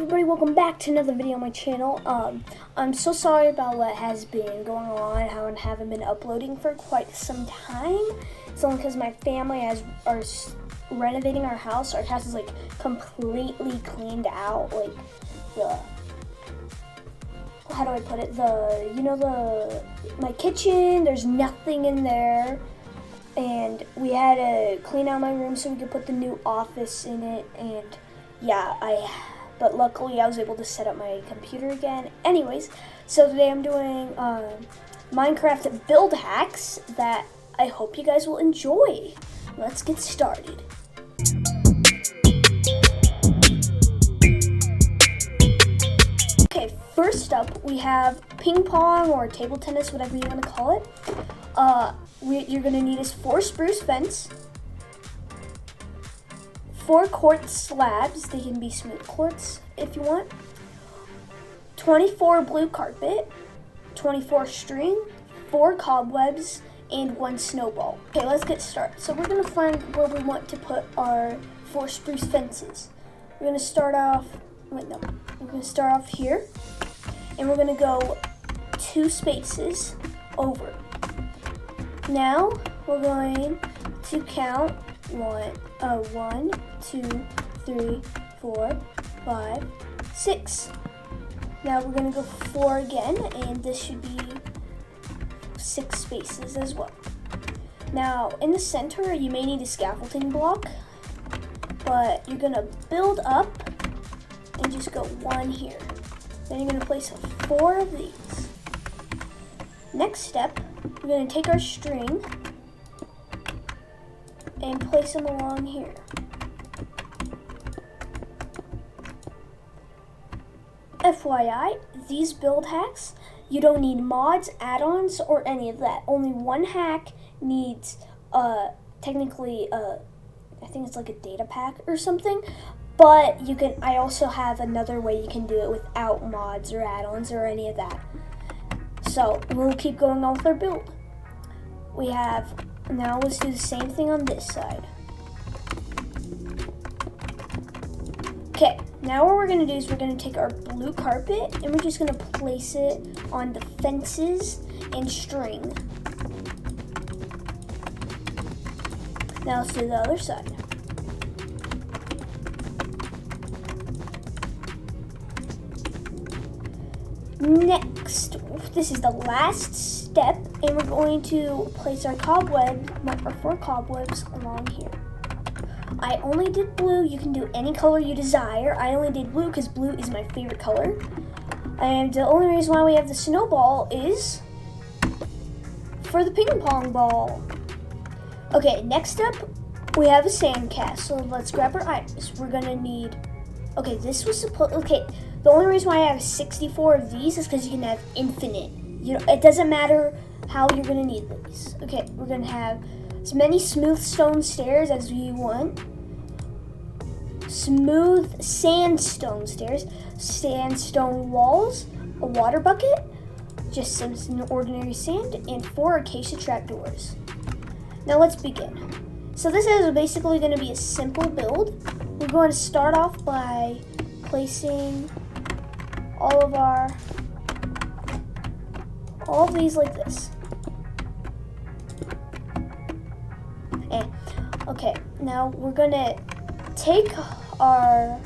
everybody, welcome back to another video on my channel. I'm so sorry about what has been going on, how I haven't been uploading for quite some time. It's only because my family are renovating our house. Our house is like completely cleaned out, like how do I put it? My kitchen, there's nothing in there. And we had to clean out my room so we could put the new office in it, and yeah, but luckily I was able to set up my computer again. Anyways, so today I'm doing Minecraft build hacks that I hope you guys will enjoy. Let's get started. Okay, first up we have ping pong or table tennis, whatever you want to call it. You're gonna need is 4 spruce fence, 4 quartz slabs, they can be smooth quartz if you want, 24 blue carpet, 24 string, 4 cobwebs, and 1 snowball. Okay, let's get started. So we're gonna find where we want to put our 4 spruce fences. We're gonna start off, we're gonna start off here, and we're gonna go 2 spaces over. Now we're going to count 1, 2, 3, 4, 5, 6. Now we're going to go 4 again, and this should be 6 spaces as well. Now in the center, you may need a scaffolding block, but you're going to build up and just go 1 here. Then you're going to place 4 of these. Next step, we're going to take our string and place them along here. FYI, these build hacks, you don't need mods, add-ons, or any of that. Only one hack needs, technically, I think it's like a data pack or something, but I also have another way you can do it without mods or add-ons or any of that. So we'll keep going on with our build. Now let's do the same thing on this side. Okay, now what we're gonna do is we're gonna take our blue carpet and we're just gonna place it on the fences and string. Now let's do the other side. Next, this is the last step, and we're going to place our 4 cobwebs along here. I only did blue. You can do any color you desire. I only did blue because blue is my favorite color. And the only reason why we have the snowball is for the ping pong ball. Okay, next up, we have a sand castle. Let's grab our items. We're gonna need, the only reason why I have 64 of these is because you can have infinite. It doesn't matter how you're gonna need these. Okay, we're gonna have as many smooth stone stairs as you want. Smooth sandstone stairs, sandstone walls, a water bucket, just some ordinary sand, and 4 acacia trapdoors. Now let's begin. So this is basically gonna be a simple build. We're going to start off by placing all of these like this. Okay, now we're gonna take our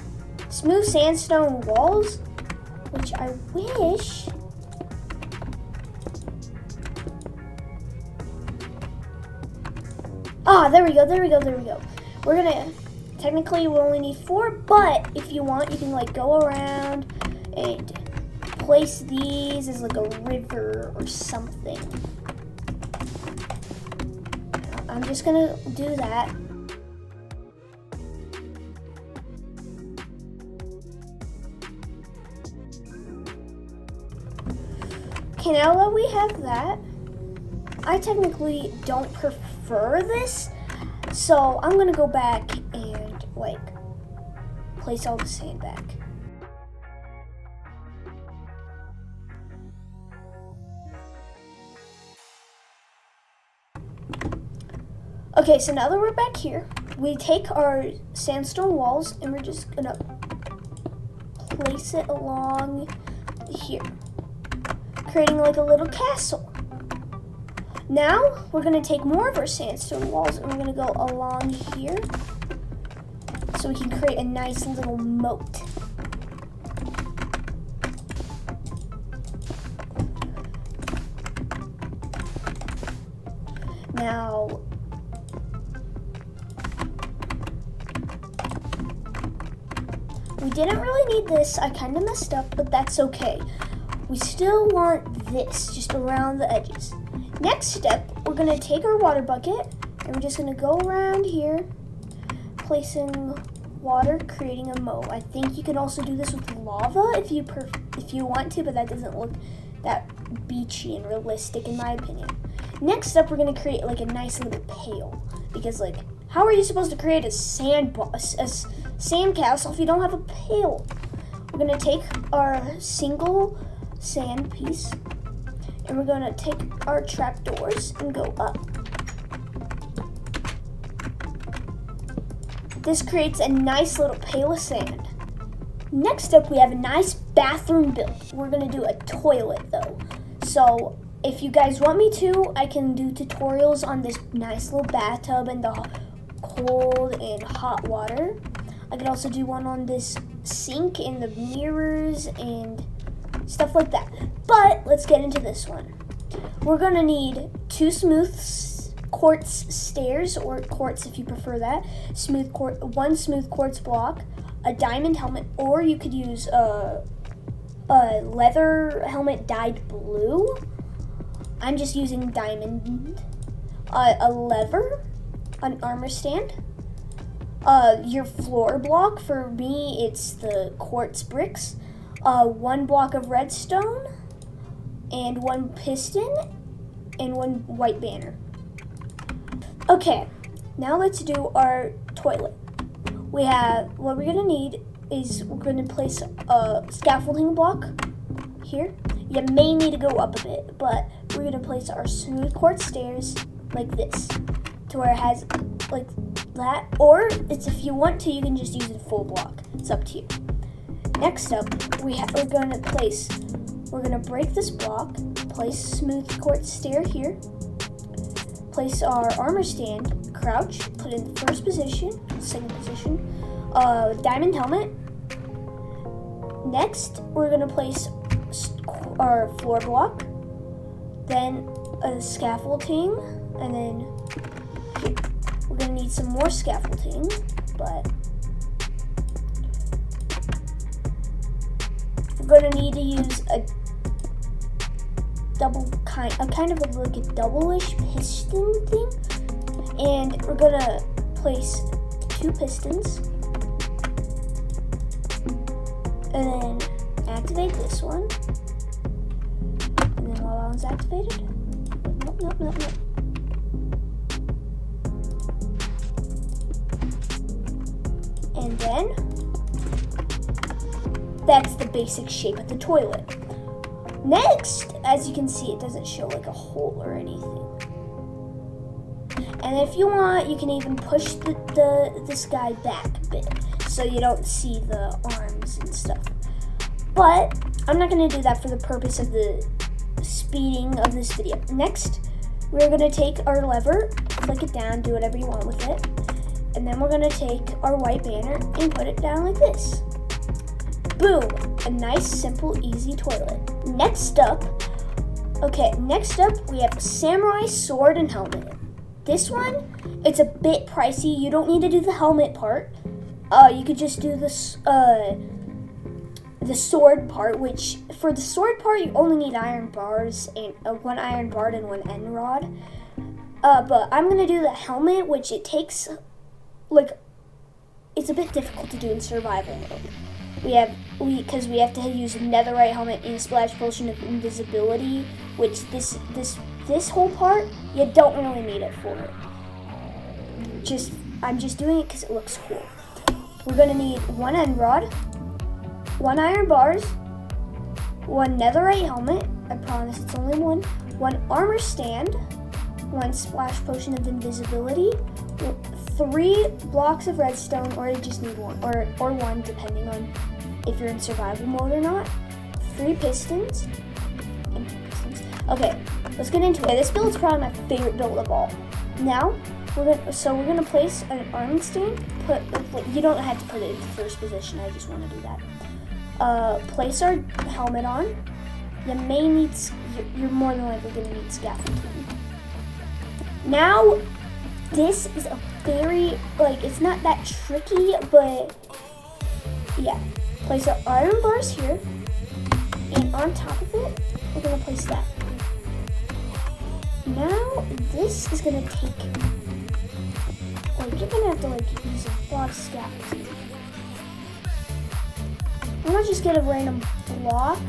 smooth sandstone walls, which I wish there we go. We're gonna, technically we only need 4, but if you want, you can like go around and place these as like a river or something. I'm just gonna do that. Okay, now that we have that, I technically don't prefer this, so I'm gonna go back and like place all the sand back. Okay, so now that we're back here, we take our sandstone walls and we're just gonna place it along here, creating like a little castle. Now we're gonna take more of our sandstone walls and we're gonna go along here so we can create a nice little moat. Now, we didn't really need this. I kind of messed up, but that's okay. We still want this just around the edges. Next step, we're gonna take our water bucket and we're just gonna go around here, placing water, creating a moat. I think you can also do this with lava if you want to, but that doesn't look that beachy and realistic in my opinion. Next up, we're gonna create like a nice little pail, because like, how are you supposed to create a sand castle if you don't have a pail? We're gonna take our single sand piece and we're gonna take our trapdoors and go up. This creates a nice little pail of sand. Next up, we have a nice bathroom built. We're gonna do a toilet though. So if you guys want me to, I can do tutorials on this nice little bathtub and the cold and hot water. I could also do one on this sink and the mirrors and stuff like that. But let's get into this one. We're gonna need 2 smooth quartz stairs, or quartz if you prefer that. One smooth quartz block, a diamond helmet, or you could use a leather helmet dyed blue. I'm just using diamond. A lever, an armor stand, your floor block. For me, it's the quartz bricks, 1 block of redstone, and 1 piston, and 1 white banner. Okay, now let's do our toilet. What we're gonna need is we're gonna place a scaffolding block here. You may need to go up a bit, but we're gonna place our smooth quartz stairs like this, to where it has like that, or it's, if you want to, you can just use a full block. It's up to you. Next up, we're gonna break this block, place smooth quartz stair here, place our armor stand, crouch, put it in the first position, second position, diamond helmet. Next, we're gonna place our floor block, then a scaffolding, and then here. We're gonna need some more scaffolding, but we're gonna need to use a kind of like a double-ish piston thing, and we're gonna place 2 pistons, and then activate this one, and then while that one's activated, nope. And then that's the basic shape of the toilet. Next, as you can see, it doesn't show like a hole or anything. And if you want, you can even push this guy back a bit so you don't see the arms and stuff. But I'm not going to do that for the purpose of the speeding of this video. Next, we're going to take our lever, flick it down, do whatever you want with it. And then we're going to take our white banner and put it down like this. Boom! A nice, simple, easy toilet. Next up, we have samurai sword and helmet. This one, it's a bit pricey. You don't need to do the helmet part. You could just do this, the sword part, which for the sword part, you only need iron bars and 1 iron bar and 1 end rod. But I'm gonna do the helmet, which it takes, it's a bit difficult to do in survival mode. Because we have to use a netherite helmet and a splash potion of invisibility, which this whole part, you don't really need it for it. I'm just doing it because it looks cool. We're gonna need 1 end rod, 1 iron bars, 1 netherite helmet, I promise it's only 1 armor stand, 1 splash potion of invisibility, 3 blocks of redstone, or you just need 1, or 1 depending on if you're in survival mode or not. 3 pistons. Okay, let's get into it. This build is probably my favorite build of all. Now, we're gonna place an arming stand. You don't have to put it in the first position. I just want to do that. Place our helmet on. You may need. You're more than likely gonna need scaffolding. Now, this is a very it's not that tricky, but yeah. Place our iron bars here, and on top of it, we're gonna place that. Now, this is gonna take, you're gonna have to use a lot of scaffolding. I'm gonna just get a random block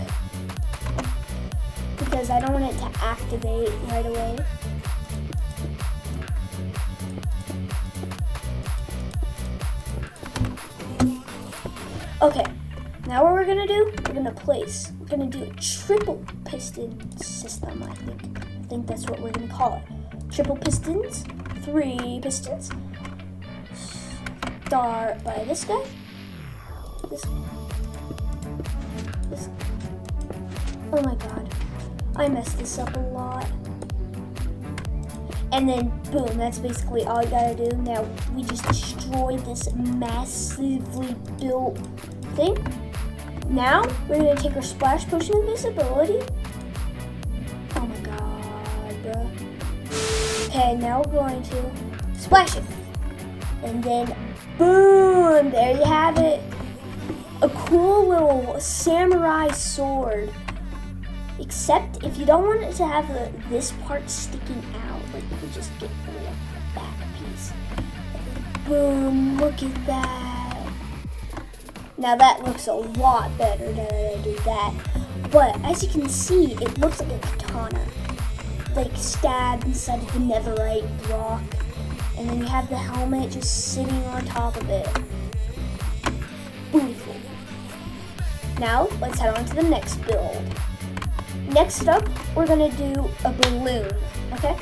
because I don't want it to activate right away. Okay, now what we're gonna do, we're gonna do a triple piston system, I think that's what we're gonna call it. Triple pistons, 3 pistons. Start by this guy. This. Oh my god, I messed this up a lot. And then boom, that's basically all you gotta do. Now we just destroyed this massively built thing. Now we're gonna take our splash potion invisibility. Oh my god, bro. Okay, now we're going to splash it. And then boom, there you have it. A cool little samurai sword. Except if you don't want it to have this part sticking out, you can just get the back piece. Boom, look at that. Now that looks a lot better now that I do that. But as you can see, it looks like a katana. Stabbed inside of the netherite rock. And then you have the helmet just sitting on top of it. Beautiful. Now, let's head on to the next build. Next up, we're gonna do a balloon, okay?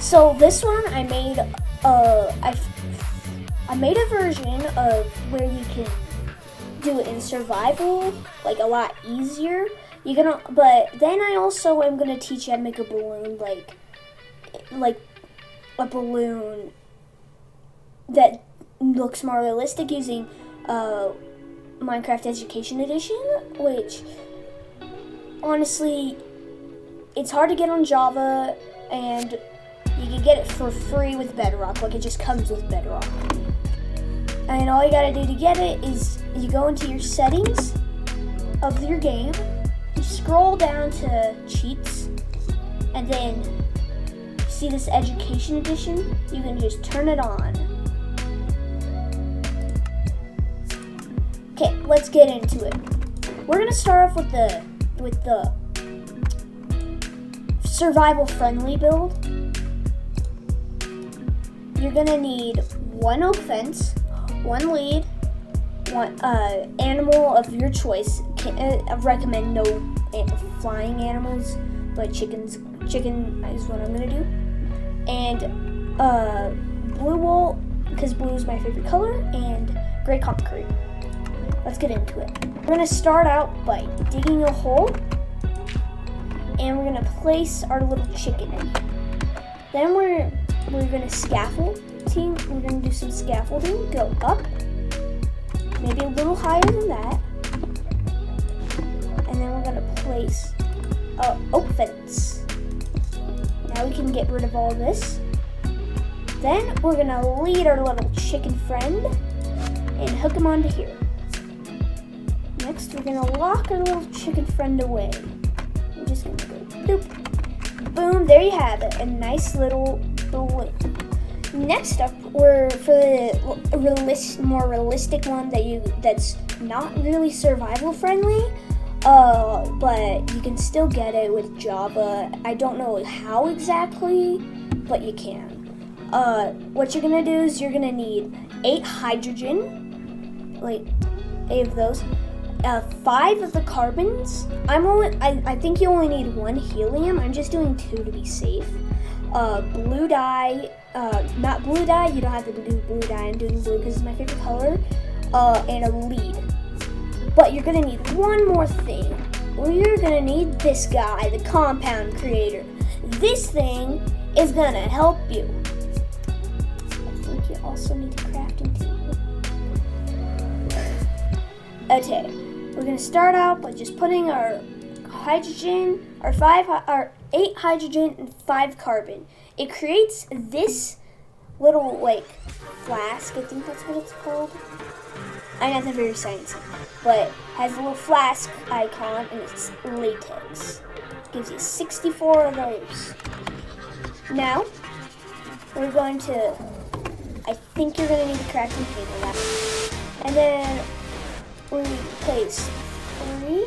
So this one I made I made a version of where you can do it in survival, a lot easier. But then I also am gonna teach you how to make a balloon, like a balloon that looks more realistic using Minecraft Education Edition, which honestly, it's hard to get on Java, and you can get it for free with Bedrock. It just comes with Bedrock. And all you gotta do to get it is you go into your settings of your game, you scroll down to cheats, and then see this Education Edition, you can just turn it on. Okay, let's get into it. We're gonna start off with the survival friendly build. You're gonna need 1 oak fence, 1 lead, 1 animal of your choice. I recommend no flying animals, but chicken is what I'm gonna do. And blue wool, because blue is my favorite color, and gray concrete. Let's get into it. We're gonna start out by digging a hole, and we're gonna place our little chicken in. Then we're gonna scaffolding. We're gonna do some scaffolding. Go up, maybe a little higher than that, and then we're gonna place a oak fence. Now we can get rid of all this. Then we're gonna lead our little chicken friend and hook him onto here. Next, we're gonna lock our little chicken friend away. We're just gonna go bloop. Boom, there you have it, a nice little balloon. Next up, we're for the more realistic one that's not really survival friendly, but you can still get it with Java. I don't know how exactly, but you can. What you're gonna do is you're gonna need 8 hydrogen, 8 of those. 5 of the carbons. I think you only need 1 helium. I'm just doing 2 to be safe. Blue dye, not blue dye. You don't have to do blue dye. I'm doing blue because it's my favorite color. And a lead. But you're gonna need one more thing. We're gonna need this guy, the compound creator. This thing is gonna help you. I think you also need a crafting table. Okay, we're gonna start out by just putting our hydrogen, our 8 hydrogen and 5 carbon. It creates this little like flask. I think that's what it's called. I'm not very sciencey, but has a little flask icon and it's latex. Gives you 64 of those. Now, we're going to, I think you're going to need a crafting table now. And then we place 3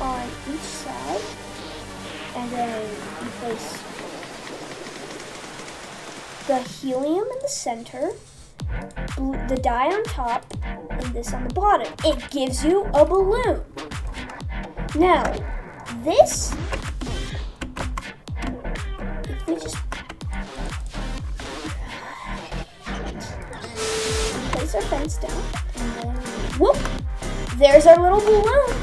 on each side. And then you place the helium in the center, the dye on top, and this on the bottom. It gives you a balloon. Now, this, if we just place our fence down, and then whoop, there's our little balloon.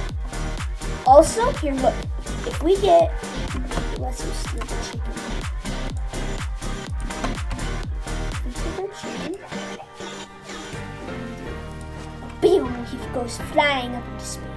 Also, here, look, if we get, let's just steal the chicken. We take our chicken. Boom! He goes flying up into space.